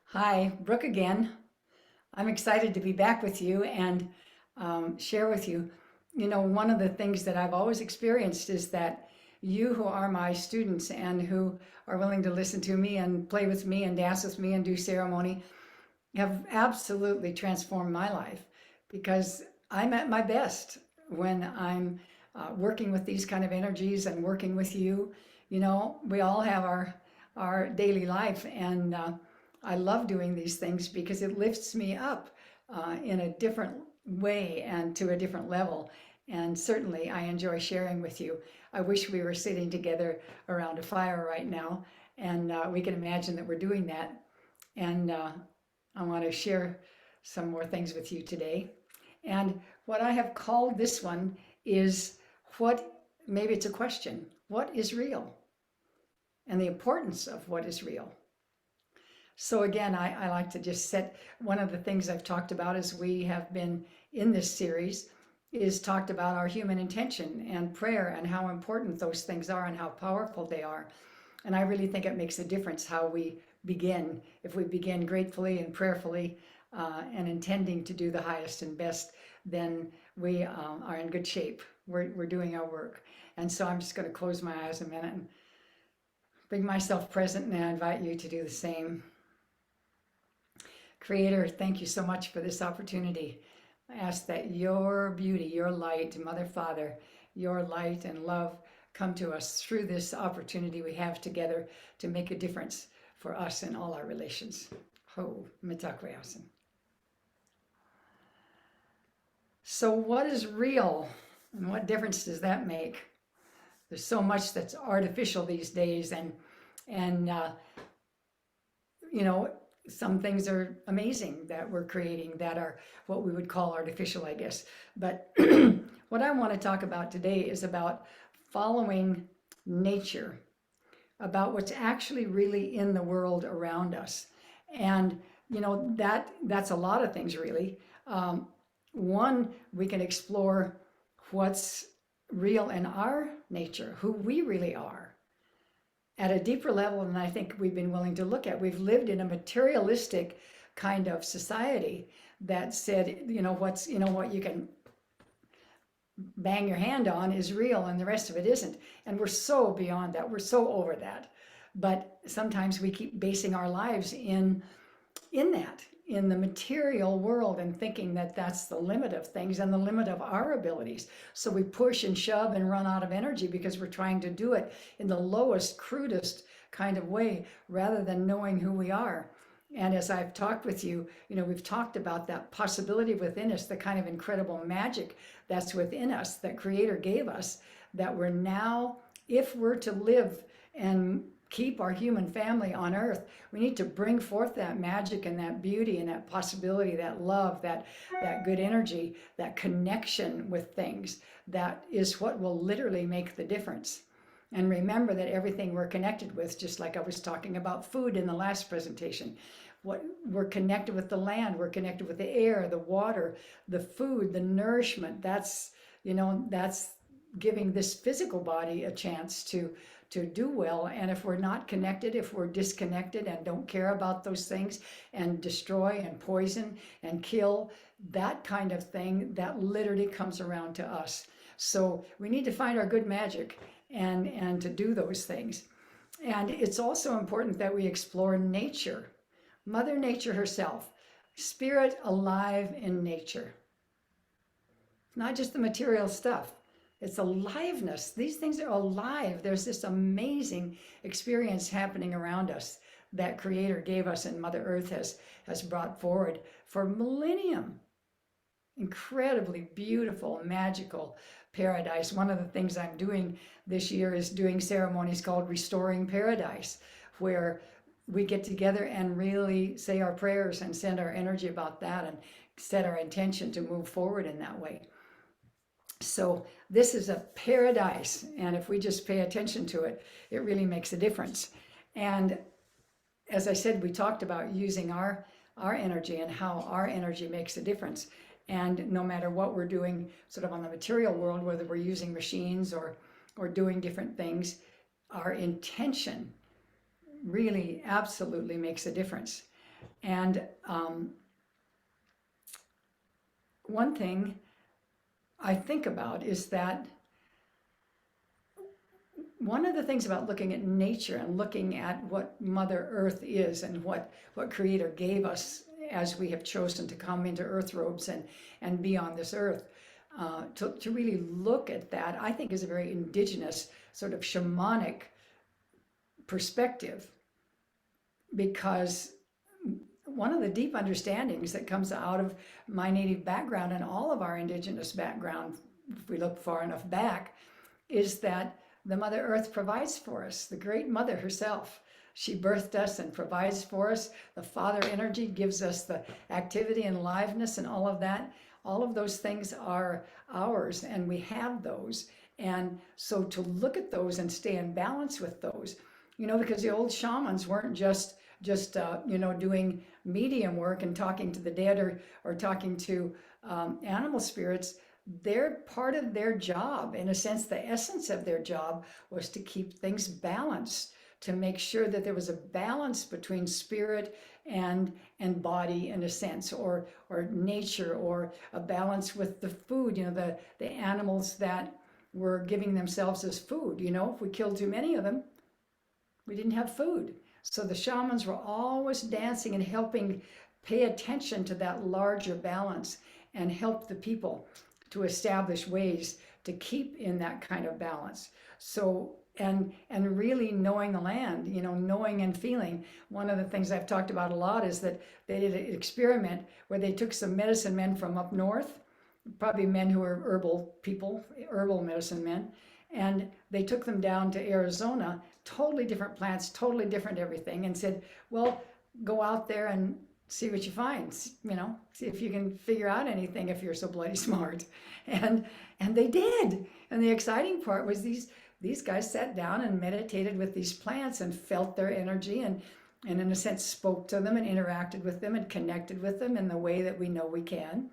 Hi, Brooke again. I'm excited to be back with you and share with you. One of the things that I've always experienced is that you who are my students and who are willing to listen to me and play with me and dance with me and do ceremony have absolutely transformed my life because I'm at my best when I'm working with these kind of energies and working with you. We all have our daily life, and I love doing these things because it lifts me up in a different way and to a different level. And certainly, I enjoy sharing with you. I wish we were sitting together around a fire right now, and we can imagine that we're doing that. And I want to share some more things with you today. And what I have called this one is maybe it's a question, what is real? And the importance of what is real. So again, I like to just set one of the things I've talked about as we have been in this series is talked about our human intention and prayer and how important those things are and how powerful they are. And I really think it makes a difference how we begin. If we begin gratefully and prayerfully and intending to do the highest and best, then we are in good shape. We're doing our work. And so I'm just going to close my eyes a minute and bring myself present, and I invite you to do the same. Creator, thank you so much for this opportunity. I ask that your beauty, your light, Mother, Father, your light and love come to us through this opportunity we have together to make a difference for us in all our relations. Ho, mitakweasan. So what is real and what difference does that make? There's so much that's artificial these days, and you know, some things are amazing that we're creating that are what we would call artificial, I guess. But what I want to talk about today is about following nature, about what's actually really in the world around us. And that's a lot of things really. One, we can explore what's real in our nature, who we really are at a deeper level than I think we've been willing to look at. We've lived in a materialistic kind of society that said, what you can bang your hand on is real and the rest of it isn't. And we're so beyond that. We're so over that. But sometimes we keep basing our lives in the material world and thinking that that's the limit of things and the limit of our abilities. So we push and shove and run out of energy because we're trying to do it in the lowest, crudest kind of way rather than knowing who we are. And as I've talked with you, we've talked about that possibility within us, the kind of incredible magic that's within us that Creator gave us, that we're now, if we're to live and keep our human family on earth, we need to bring forth that magic and that beauty and that possibility, that love, that good energy, that connection with things. That is what will literally make the difference. And remember that everything we're connected with, just like I was talking about food in the last presentation, we're connected with the land, we're connected with the air, the water, the food, the nourishment. That's giving this physical body a chance to do well. And if we're not connected, if we're disconnected and don't care about those things and destroy and poison and kill, that kind of thing, that literally comes around to us. So we need to find our good magic and to do those things. And it's also important that we explore nature, Mother Nature herself, spirit alive in nature. Not just the material stuff. It's aliveness. These things are alive. There's this amazing experience happening around us that Creator gave us and Mother Earth has brought forward for millennium. Incredibly beautiful, magical paradise. One of the things I'm doing this year is doing ceremonies called Restoring Paradise, where we get together and really say our prayers and send our energy about that and set our intention to move forward in that way. So this is a paradise, and if we just pay attention to it, it really makes a difference. And as I said, we talked about using our energy and how our energy makes a difference. And no matter what we're doing sort of on the material world, whether we're using machines or doing different things, our intention really absolutely makes a difference. And one thing I think about is that one of the things about looking at nature and looking at what Mother Earth is and what Creator gave us as we have chosen to come into earth robes and be on this earth, to really look at that, I think is a very indigenous, sort of shamanic perspective, because one of the deep understandings that comes out of my native background and all of our indigenous background, if we look far enough back, is that the Mother Earth provides for us, the Great Mother herself. She birthed us and provides for us. The Father energy gives us the activity and aliveness and all of that. All of those things are ours, and we have those. And so to look at those and stay in balance with those, because the old shamans weren't just doing medium work and talking to the dead or talking to animal spirits. They're part of their job. In a sense, the essence of their job was to keep things balanced, to make sure that there was a balance between spirit and body, in a sense, or nature, or a balance with the food, the animals that were giving themselves as food. If we killed too many of them, we didn't have food. So the shamans were always dancing and helping pay attention to that larger balance and help the people to establish ways to keep in that kind of balance. So, and really knowing the land, knowing and feeling. One of the things I've talked about a lot is that they did an experiment where they took some medicine men from up north, probably men who are herbal people, herbal medicine men, and they took them down to Arizona, totally different plants, totally different everything, and said, well, go out there and see what you find, see if you can figure out anything if you're so bloody smart. And they did. And the exciting part was these guys sat down and meditated with these plants and felt their energy and in a sense spoke to them and interacted with them and connected with them in the way that we know we can.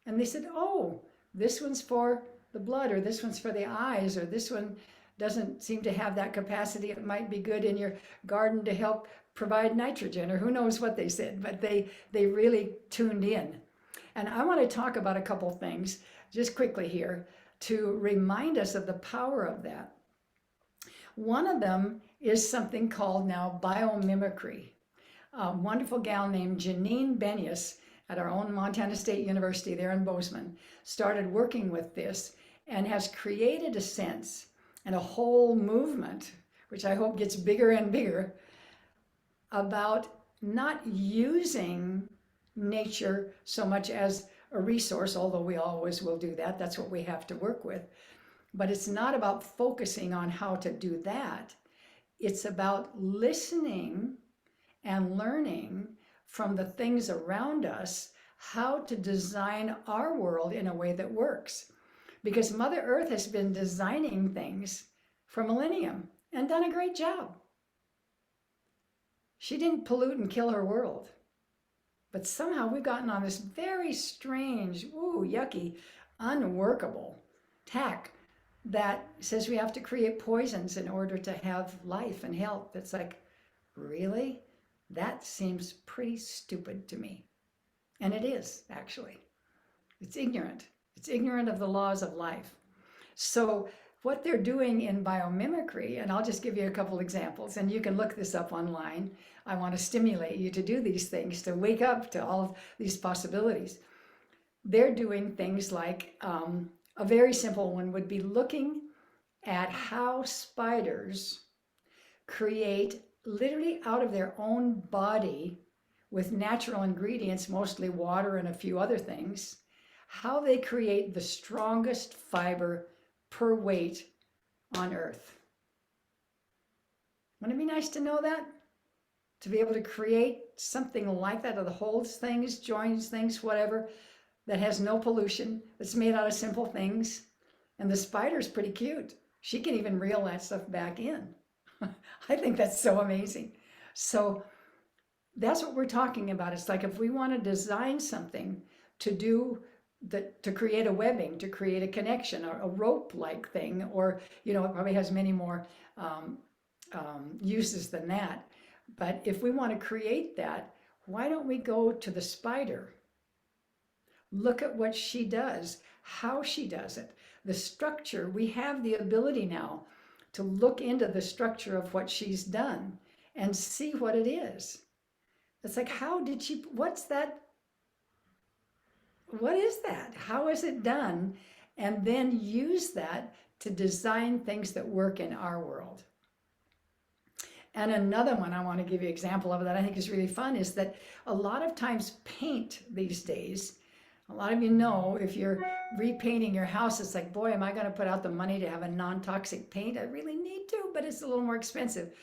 And they said, oh, this one's for the blood, or this one's for the eyes, or this one doesn't seem to have that capacity. It might be good in your garden to help provide nitrogen, or who knows what they said, but they really tuned in. And I want to talk about a couple things just quickly here to remind us of the power of that. One of them is something called now biomimicry. A wonderful gal named Janine Benyus at our own Montana State University there in Bozeman started working with this and has created a sense and a whole movement, which I hope gets bigger and bigger, about not using nature so much as a resource, although we always will do that. That's what we have to work with. But it's not about focusing on how to do that. It's about listening and learning from the things around us how to design our world in a way that works. Because Mother Earth has been designing things for millennium and done a great job. She didn't pollute and kill her world. But somehow we've gotten on this very strange, yucky, unworkable tack that says we have to create poisons in order to have life and health. It's like, really? That seems pretty stupid to me. And it is, actually. It's ignorant. It's ignorant of the laws of life. So what they're doing in biomimicry, and I'll just give you a couple examples, and you can look this up online. I want to stimulate you to do these things, to wake up to all these possibilities. They're doing things like, a very simple one would be looking at how spiders create literally out of their own body with natural ingredients, mostly water and a few other things, how they create the strongest fiber per weight on Earth. Wouldn't it be nice to know that? To be able to create something like that, that holds things, joins things, whatever, that has no pollution, that's made out of simple things. And the spider's pretty cute. She can even reel that stuff back in. I think that's so amazing. So that's what we're talking about. It's like if we want to design something to do that, to create a webbing, to create a connection, or a rope-like thing, or, it probably has many more uses than that. But if we want to create that, Why don't we go to the spider? Look at what she does, how she does it, the structure. We have the ability now to look into the structure of what she's done and see what it is. It's like, how did she, what's that? What is that? How is it done? And then use that to design things that work in our world. And another one I want to give you an example of that I think is really fun is that a lot of times paint these days, a lot of you know, if you're repainting your house, it's like, boy, am I going to put out the money to have a non-toxic paint? I really need to, but it's a little more expensive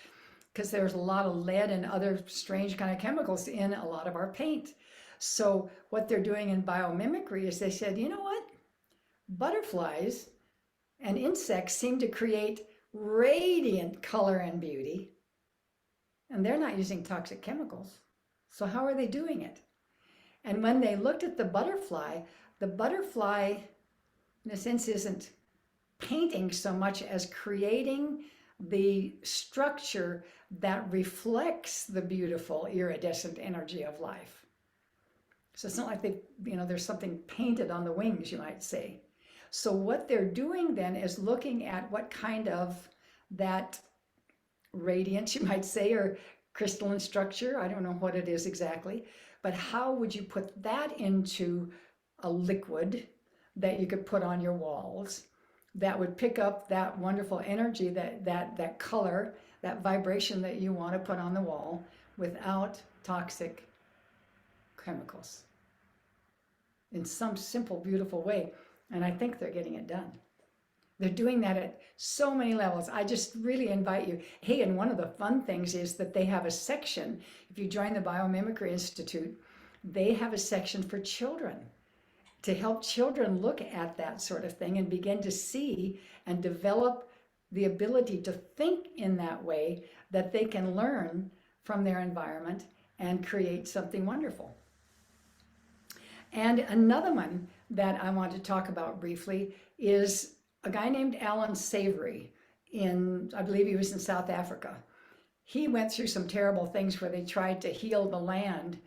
because there's a lot of lead and other strange kind of chemicals in a lot of our paint. So what they're doing in biomimicry is they said, you know what? Butterflies and insects seem to create radiant color and beauty, and they're not using toxic chemicals. So how are they doing it? And when they looked at the butterfly in a sense isn't painting so much as creating the structure that reflects the beautiful iridescent energy of life. So it's not like they, there's something painted on the wings, you might say. So what they're doing then is looking at what kind of that radiance, you might say, or crystalline structure, I don't know what it is exactly, but how would you put that into a liquid that you could put on your walls that would pick up that wonderful energy, that color, that vibration that you want to put on the wall without toxic chemicals in some simple, beautiful way. And I think they're getting it done. They're doing that at so many levels. I just really invite you. Hey, and one of the fun things is that they have a section, if you join the Biomimicry Institute, they have a section for children to help children look at that sort of thing and begin to see and develop the ability to think in that way that they can learn from their environment and create something wonderful. And another one that I want to talk about briefly is a guy named Alan Savory I believe he was in South Africa. He went through some terrible things where they tried to heal the land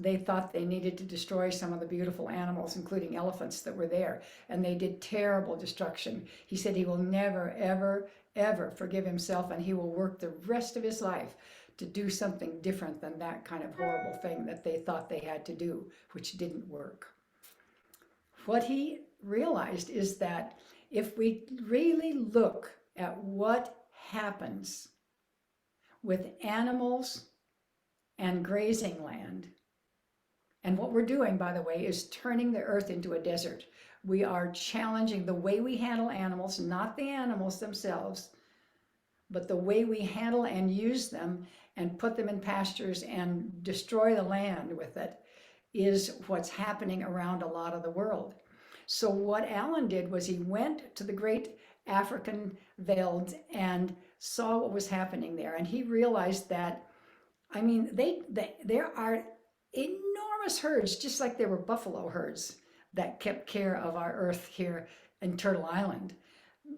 they thought they needed to destroy some of the beautiful animals, including elephants that were there. And they did terrible destruction. He said he will never, ever, ever forgive himself, and he will work the rest of his life to do something different than that kind of horrible thing that they thought they had to do, which didn't work. What he realized is that if we really look at what happens with animals and grazing land, and what we're doing, by the way, is turning the earth into a desert. We are challenging the way we handle animals, not the animals themselves, but the way we handle and use them and put them in pastures and destroy the land with it is what's happening around a lot of the world. So what Alan did was he went to the great African velds and saw what was happening there. And he realized that, there are enormous herds, just like there were buffalo herds that kept care of our earth here in Turtle Island.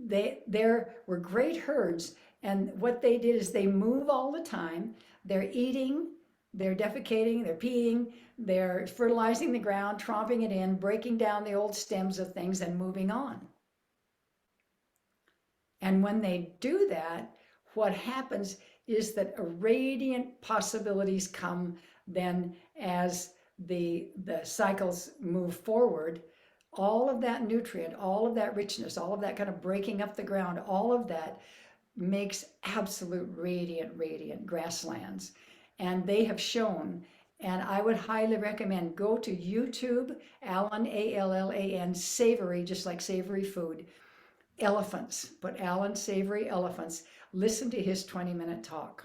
There were great herds, and what they did is they move all the time. They're eating, they're defecating, they're peeing, they're fertilizing the ground, tromping it in, breaking down the old stems of things and moving on. And when they do that, what happens is that radiant possibilities come then as the cycles move forward. All of that nutrient, all of that richness, all of that kind of breaking up the ground, all of that makes absolute radiant grasslands. And they have shown, and I would highly recommend, go to YouTube, Alan, A-L-L-A-N, Savory, just like savory food, elephants, put Alan Savory elephants, listen to his 20-minute talk.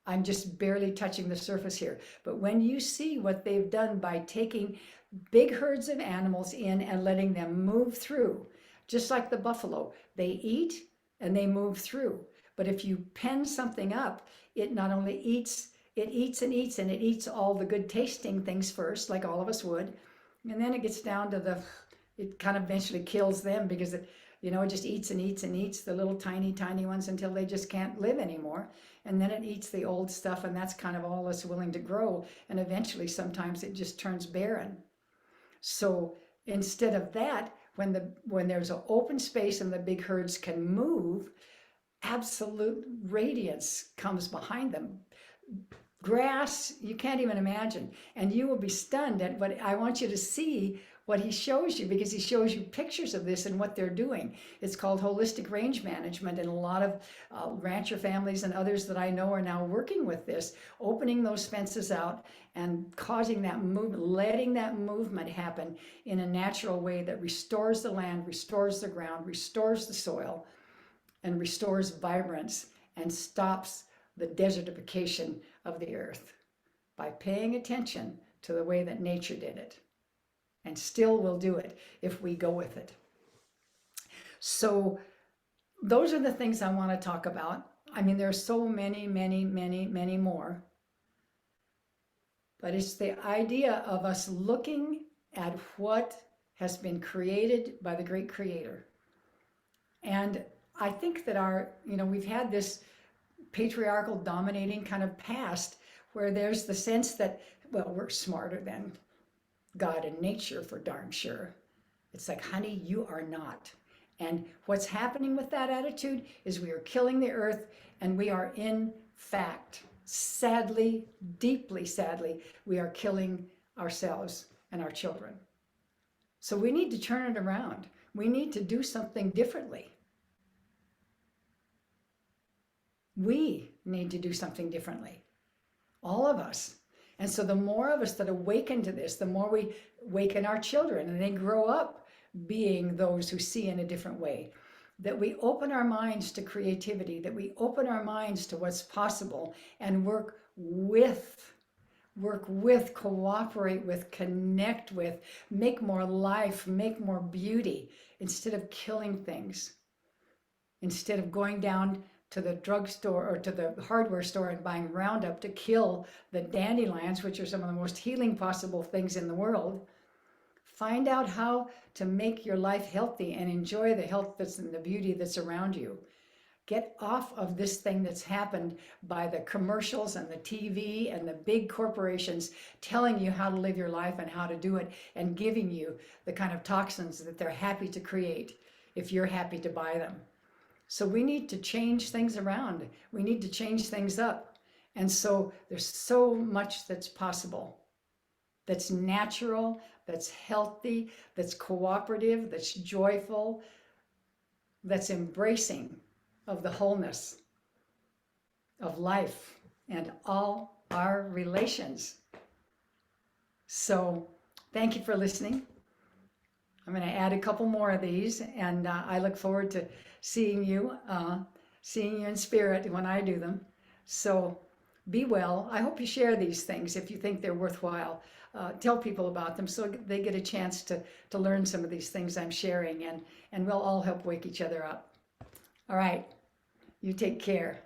I'm just barely touching the surface here. But when you see what they've done by taking big herds of animals in and letting them move through, just like the buffalo, they eat and they move through. But if you pen something up, it not only eats, it eats and eats, and it eats all the good tasting things first, like all of us would. And then it gets down to it kind of eventually kills them because It just eats and eats and eats the little tiny, tiny ones until they just can't live anymore. And then it eats the old stuff, and that's kind of all it's willing to grow. And eventually, sometimes it just turns barren. So instead of that, when there's an open space and the big herds can move, absolute radiance comes behind them. Grass, you can't even imagine. And you will be stunned at what I want you to see what he shows you, because he shows you pictures of this and what they're doing. It's called holistic range management, and a lot of rancher families and others that I know are now working with this, opening those fences out and causing that movement, letting that movement happen in a natural way that restores the land, restores the ground, restores the soil, and restores vibrance and stops the desertification of the earth by paying attention to the way that nature did it. And still will do it if we go with it. So those are the things I want to talk about. I mean, there are so many, many, many, many more. But it's the idea of us looking at what has been created by the great creator. And I think that we've had this patriarchal dominating kind of past where there's the sense that, well, we're smarter than God and nature for darn sure. It's like, honey, you are not. And what's happening with that attitude is we are killing the earth, and we are in fact, sadly, deeply sadly, we are killing ourselves and our children. So we need to turn it around. We need to do something differently. We need to do something differently. All of us. And so the more of us that awaken to this, the more we awaken our children, and they grow up being those who see in a different way. That we open our minds to creativity, that we open our minds to what's possible, and work with, cooperate with, connect with, make more life, make more beauty, instead of killing things, instead of going down to the drugstore or to the hardware store and buying Roundup to kill the dandelions, which are some of the most healing possible things in the world. Find out how to make your life healthy and enjoy the health that's in the beauty that's around you. Get off of this thing that's happened by the commercials and the TV and the big corporations telling you how to live your life and how to do it, and giving you the kind of toxins that they're happy to create if you're happy to buy them. So we need to change things around. We need to change things up. And so there's so much that's possible, that's natural, that's healthy, that's cooperative, that's joyful, that's embracing of the wholeness of life and all our relations. So thank you for listening. I'm going to add a couple more of these, and I look forward to seeing you in spirit when I do them. So be well. I hope you share these things if you think they're worthwhile. Tell people about them so they get a chance to learn some of these things I'm sharing, and we'll all help wake each other up. All right, you take care.